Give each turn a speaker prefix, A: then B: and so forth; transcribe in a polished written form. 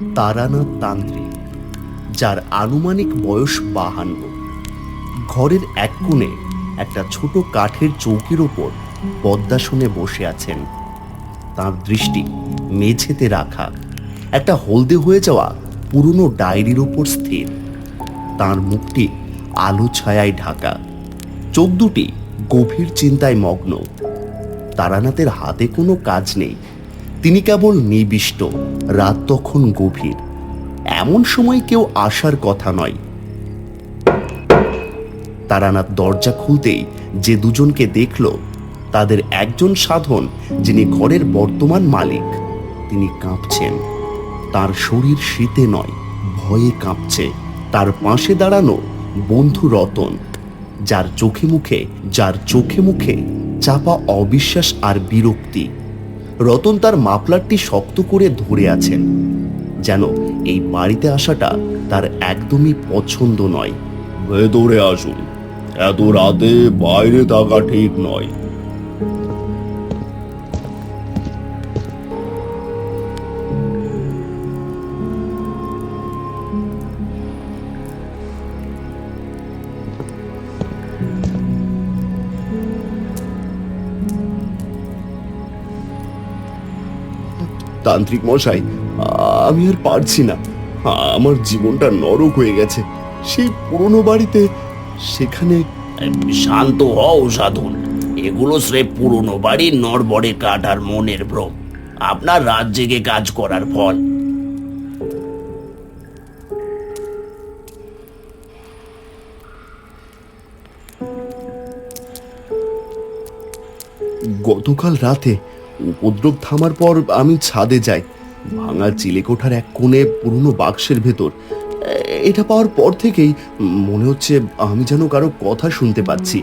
A: তারানাথ তান্ত্রিক, যার আনুমানিক বয়স 52। ঘরের এক কোণে একটা ছোট কাঠের চৌকির ওপর পদ্মাসনে বসে আছেন। তার দৃষ্টি মেঝেতে রাখা একটা হলদে হয়ে যাওয়া পুরনো ডায়েরির ওপর স্থির। তার মুখটি আলো ছায়ায় ঢাকা, চোখ দুটি গভীর চিন্তায় মগ্ন। তারানাথের হাতে কোনো কাজ নেই, তিনি কেবল নিবিষ্ট। রাত তখন গভীর, এমন সময় কেউ আসার কথা নয়। তারানাথ দরজা খুলতেই যে দুজনকে দেখল, তাদের একজন সাধন, যিনি ঘরের বর্তমান মালিক। তিনি কাঁপছেন, তার শরীর শীতে নয়, ভয়ে কাঁপছে। তার পাশে দাঁড়ানো বন্ধু রতন, যার চোখে মুখে চাপা অবিশ্বাস আর বিরক্তি। রতন তার মাফলারটি শক্ত করে ধরে আছেন, যেন এই বাড়িতে আসাটা তার একদমই পছন্দ নয়। ভেতরে আসুন, এত রাতে বাইরে থাকা ঠিক নয়। তান্ত্রিক মশাই, আমি আর পারছি না। আমার জীবনটা নরক হয়ে গেছে। সেই পুরনো বাড়িতে, সেখানে।
B: শান্ত হও সাধন, এগুলো স্রেফ পুরনো বাড়ির নড়বড়ে কাঠ আর মনের ভ্রম। আপনার রাত জেগে কাজ করার ফল।
A: গতকাল রাতে উপদ্রব থামার পর আমি ছাদে যাই। ভাঙা চিলেকোঠার এক কোণে পুরনো বাক্সের ভেতর। এটা পাওয়ার পর থেকেই মনে হচ্ছে আমি যেন কারো কথা শুনতে পাচ্ছি।